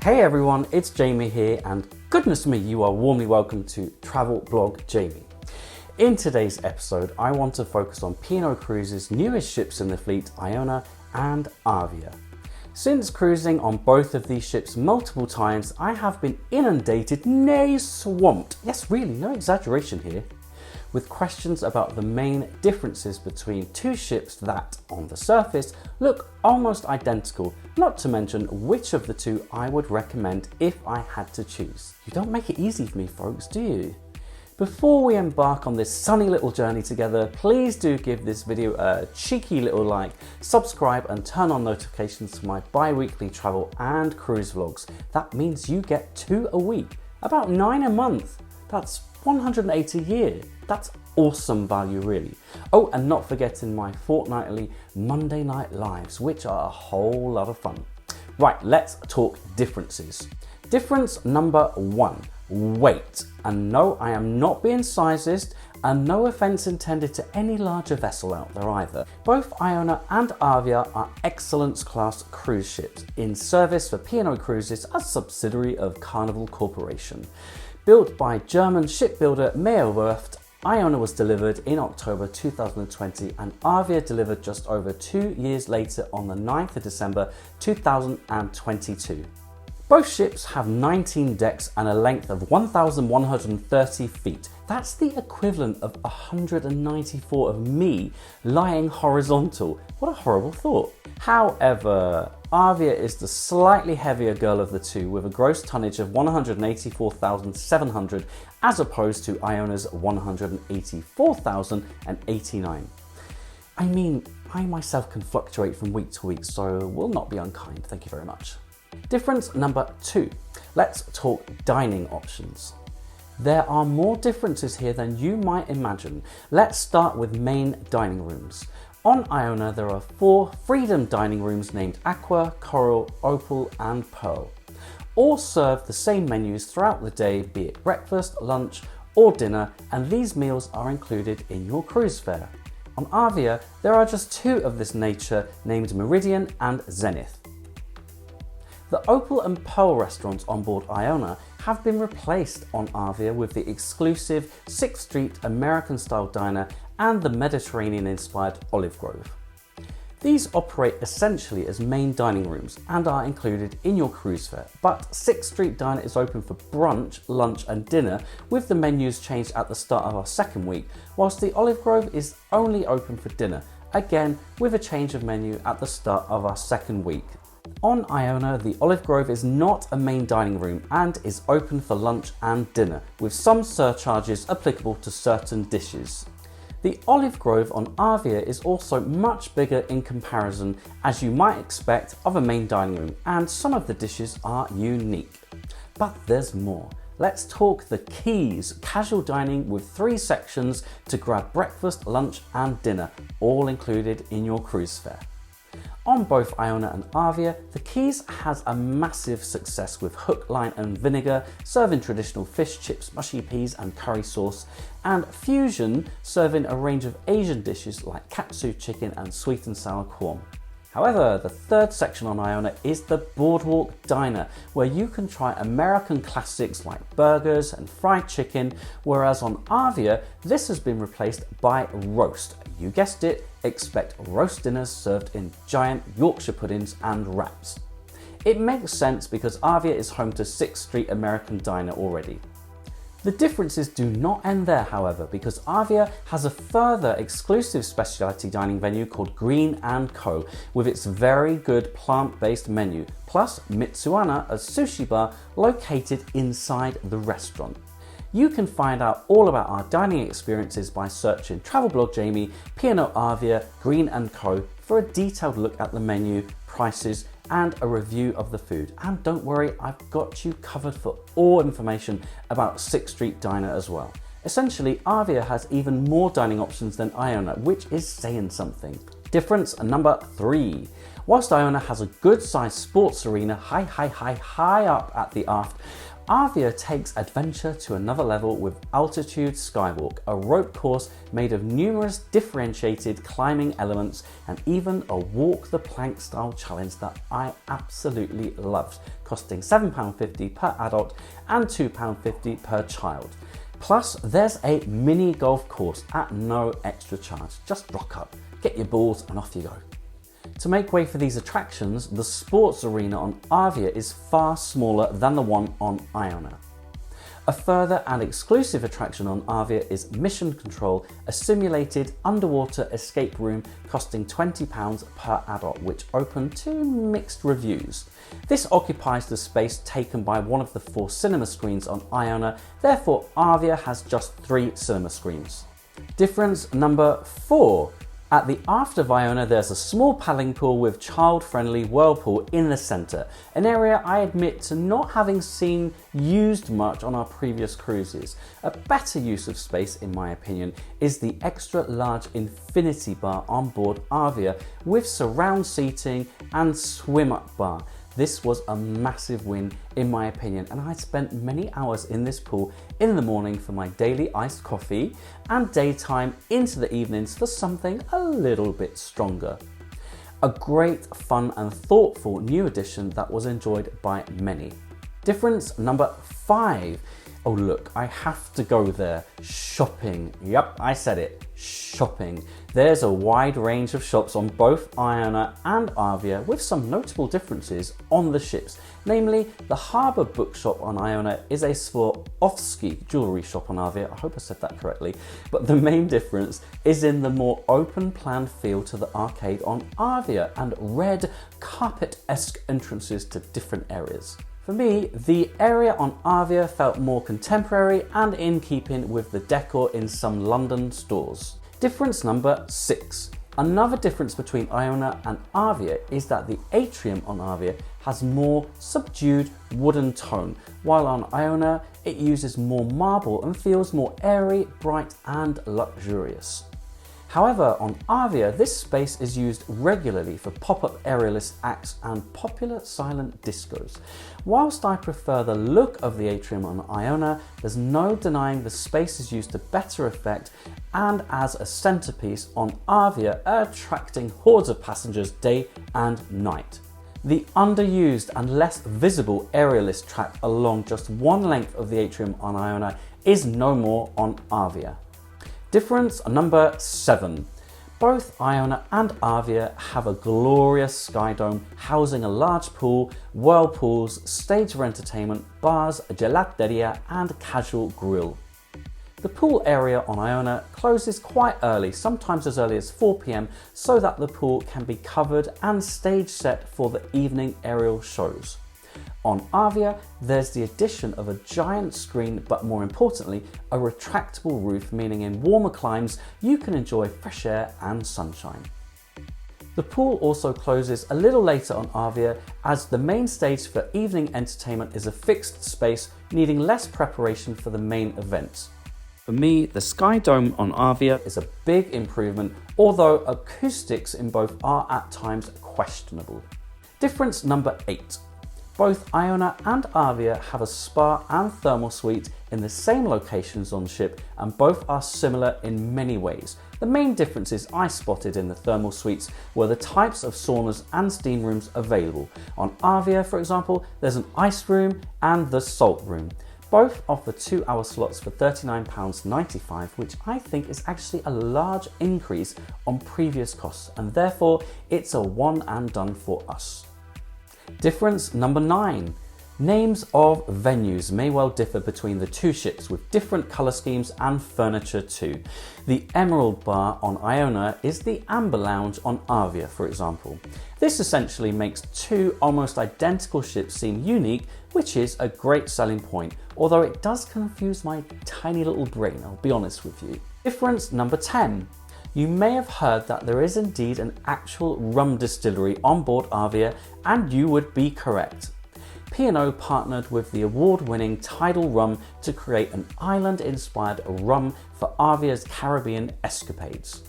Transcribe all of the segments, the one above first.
Hey everyone, it's Jamie here, and goodness me, you are warmly welcome to Travel Blog Jamie. In today's episode, I want to focus on P&O Cruises' newest ships in the fleet, Iona and Arvia. Since cruising on both of these ships multiple times, I have been inundated, nay swamped, yes really, no exaggeration here, with questions about the main differences between two ships that, on the surface, look almost identical, not to mention which of the two I would recommend if I had to choose. You don't make it easy for me folks, do you? Before we embark on this sunny little journey together, please do give this video a cheeky little like, subscribe and turn on notifications for my bi-weekly travel and cruise vlogs. That means you get 2 a week, about 9 a month. That's 180 a year. That's awesome value really. Oh, and not forgetting my fortnightly Monday night lives, which are a whole lot of fun. Right, let's talk differences. Difference number 1, weight. And no, I am not being sizist, and no offense intended to any larger vessel out there either. Both Iona and Arvia are excellence class cruise ships in service for P&O Cruises, a subsidiary of Carnival Corporation. Built by German shipbuilder Meyerwerft, Iona was delivered in October 2020 and Arvia delivered just over 2 years later on the 9th of December 2022. Both ships have 19 decks and a length of 1,130 feet. That's the equivalent of 194 of me lying horizontal. What a horrible thought. However, Arvia is the slightly heavier girl of the two with a gross tonnage of 184,700 as opposed to Iona's 184,089. I mean, I myself can fluctuate from week to week, so will not be unkind, thank you very much. Difference number 2, let's talk dining options. There are more differences here than you might imagine. Let's start with main dining rooms. On Iona there are 4 Freedom dining rooms named Aqua, Coral, Opal and Pearl. All serve the same menus throughout the day, be it breakfast, lunch or dinner, and these meals are included in your cruise fare. On Arvia there are just 2 of this nature named Meridian and Zenith. The Opal and Pearl restaurants on board Iona have been replaced on Arvia with the exclusive 6th Street American style diner and the Mediterranean inspired Olive Grove. These operate essentially as main dining rooms and are included in your cruise fare, but 6th Street Diner is open for brunch, lunch and dinner, with the menus changed at the start of our second week, whilst the Olive Grove is only open for dinner, again with a change of menu at the start of our second week. On Iona, the Olive Grove is not a main dining room and is open for lunch and dinner, with some surcharges applicable to certain dishes. The Olive Grove on Arvia is also much bigger in comparison, as you might expect of a main dining room, and some of the dishes are unique. But there's more. Let's talk the Keys, casual dining with 3 sections to grab breakfast, lunch and dinner, all included in your cruise fare. On both Iona and Arvia, the Keys has a massive success with hook, line and vinegar, serving traditional fish, chips, mushy peas and curry sauce, and Fusion serving a range of Asian dishes like katsu chicken and sweet and sour kwon. However, the 3rd section on Iona is the Boardwalk Diner, where you can try American classics like burgers and fried chicken, whereas on Arvia, this has been replaced by roast. You guessed it, expect roast dinners served in giant Yorkshire puddings and wraps. It makes sense because Arvia is home to 6th Street American Diner already. The differences do not end there, however, because Arvia has a further exclusive specialty dining venue called Green & Co, with its very good plant-based menu, plus Mitsuana, a sushi bar located inside the restaurant. You can find out all about our dining experiences by searching Travel Blog Jamie, P&O Arvia, Green & Co for a detailed look at the menu, prices and a review of the food. And don't worry, I've got you covered for all information about 6th Street Diner as well. Essentially, Arvia has even more dining options than Iona, which is saying something. Difference number 3. Whilst Iona has a good sized sports arena high up at the aft, Arvia takes adventure to another level with Altitude Skywalk, a rope course made of numerous differentiated climbing elements and even a walk the plank style challenge that I absolutely loved, costing £7.50 per adult and £2.50 per child. Plus, there's a mini golf course at no extra charge. Just rock up, get your balls and off you go. To make way for these attractions, the sports arena on Arvia is far smaller than the one on Iona. A further and exclusive attraction on Arvia is Mission Control, a simulated underwater escape room costing £20 per adult, which opened to mixed reviews. This occupies the space taken by one of the 4 cinema screens on Iona, therefore Arvia has just 3 cinema screens. Difference number 4. At the After of Iona, there's a small paddling pool with child-friendly whirlpool in the centre, an area I admit to not having seen used much on our previous cruises. A better use of space, in my opinion, is the extra large infinity bar on board Arvia with surround seating and swim-up bar. This was a massive win in my opinion, and I spent many hours in this pool in the morning for my daily iced coffee and daytime into the evenings for something a little bit stronger. A great, fun and thoughtful new addition that was enjoyed by many. Difference number 5. Oh look, I have to go there. Shopping. Yep, I said it. Shopping. There's a wide range of shops on both Iona and Arvia with some notable differences on the ships. Namely, the Harbour Bookshop on Iona is a Swarovski jewellery shop on Arvia. I hope I said that correctly. But the main difference is in the more open plan feel to the arcade on Arvia and red carpet-esque entrances to different areas. For me, the area on Arvia felt more contemporary and in keeping with the decor in some London stores. Difference number 6. Another difference between Iona and Arvia is that the Atrium on Arvia has more subdued wooden tone, while on Iona it uses more marble and feels more airy, bright and luxurious. However, on Arvia, this space is used regularly for pop-up aerialist acts and popular silent discos. Whilst I prefer the look of the Atrium on Iona, there's no denying the space is used to better effect and as a centrepiece on Arvia, attracting hordes of passengers day and night. The underused and less visible aerialist track along just one length of the Atrium on Iona is no more on Arvia. Difference number 7. Both Iona and Arvia have a glorious sky dome housing a large pool, whirlpools, stage for entertainment, bars, a gelateria and casual grill. The pool area on Iona closes quite early, sometimes as early as 4 p.m, so that the pool can be covered and stage set for the evening aerial shows. On Arvia, there's the addition of a giant screen, but more importantly, a retractable roof, meaning in warmer climes, you can enjoy fresh air and sunshine. The pool also closes a little later on Arvia, as the main stage for evening entertainment is a fixed space, needing less preparation for the main events. For me, the Sky Dome on Arvia is a big improvement, although acoustics in both are at times questionable. Difference number 8. Both Iona and Arvia have a spa and thermal suite in the same locations on ship, and both are similar in many ways. The main differences I spotted in the thermal suites were the types of saunas and steam rooms available. On Arvia, for example, there's an ice room and the salt room. Both offer 2-hour slots for £39.95, which I think is actually a large increase on previous costs, and therefore it's a one and done for us. Difference number 9. Names of venues may well differ between the two ships, with different colour schemes and furniture too. The Emerald Bar on Iona is the Amber Lounge on Arvia, for example. This essentially makes two almost identical ships seem unique, which is a great selling point, although it does confuse my tiny little brain, I'll be honest with you. Difference number 10. You may have heard that there is indeed an actual rum distillery on board Arvia, and you would be correct. P&O partnered with the award-winning Tidal Rum to create an island-inspired rum for Arvia's Caribbean escapades.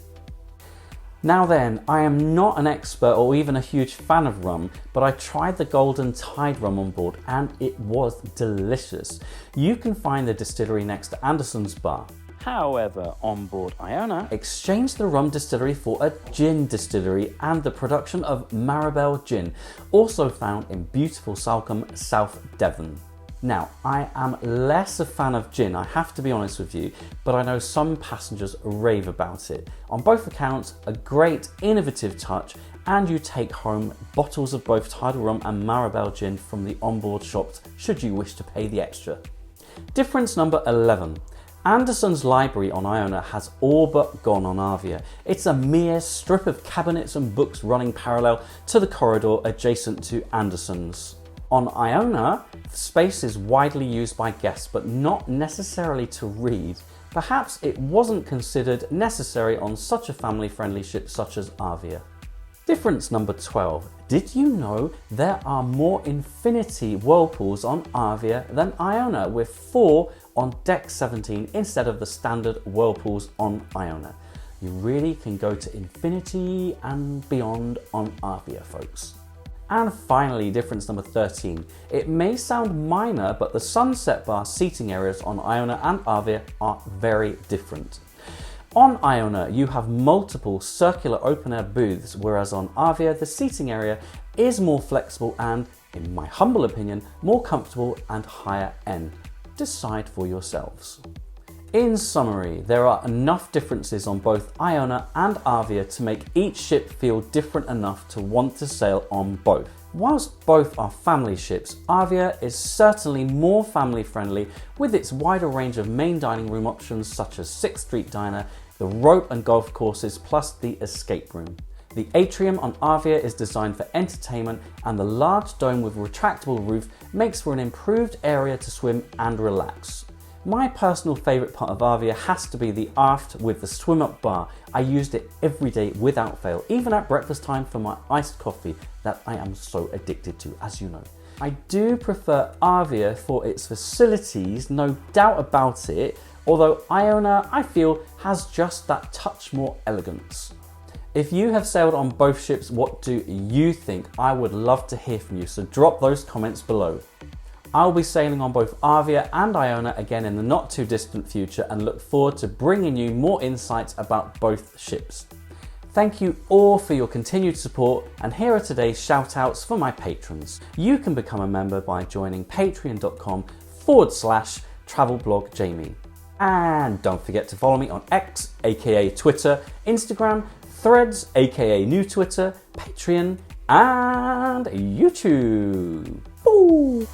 Now then, I am not an expert or even a huge fan of rum, but I tried the Golden Tide rum on board and it was delicious. You can find the distillery next to Anderson's Bar. However, on board Iona, exchanged the Rum Distillery for a gin distillery and the production of Maribel gin, also found in beautiful Salcombe, South Devon. Now, I am less a fan of gin, I have to be honest with you, but I know some passengers rave about it. On both accounts, a great innovative touch, and you take home bottles of both Tidal Rum and Maribel gin from the onboard shops should you wish to pay the extra. Difference number 11. Anderson's library on Iona has all but gone on Arvia. It's a mere strip of cabinets and books running parallel to the corridor adjacent to Anderson's. On Iona, the space is widely used by guests, but not necessarily to read. Perhaps it wasn't considered necessary on such a family-friendly ship such as Arvia. Difference number 12. Did you know there are more infinity whirlpools on Arvia than Iona, with 4 on deck 17 instead of the standard whirlpools on Iona? You really can go to infinity and beyond on Arvia, folks. And finally, difference number 13. It may sound minor, but the sunset bar seating areas on Iona and Arvia are very different. On Iona, you have multiple circular open-air booths, whereas on Arvia, the seating area is more flexible and, in my humble opinion, more comfortable and higher end. Decide for yourselves. In summary, there are enough differences on both Iona and Arvia to make each ship feel different enough to want to sail on both. Whilst both are family ships, Arvia is certainly more family friendly with its wider range of main dining room options such as 6th Street Diner, the rope and golf courses plus the escape room. The Atrium on Arvia is designed for entertainment, and the large dome with retractable roof makes for an improved area to swim and relax. My personal favourite part of Arvia has to be the aft with the swim up bar. I used it every day without fail, even at breakfast time for my iced coffee that I am so addicted to, as you know. I do prefer Arvia for its facilities, no doubt about it, although Iona, I feel, has just that touch more elegance. If you have sailed on both ships, what do you think? I would love to hear from you, so drop those comments below. I'll be sailing on both Arvia and Iona again in the not too distant future and look forward to bringing you more insights about both ships. Thank you all for your continued support, and here are today's shout outs for my patrons. You can become a member by joining patreon.com/travelblogjamie. And don't forget to follow me on X, aka Twitter, Instagram, Threads, aka New Twitter, Patreon, and YouTube. Ooh.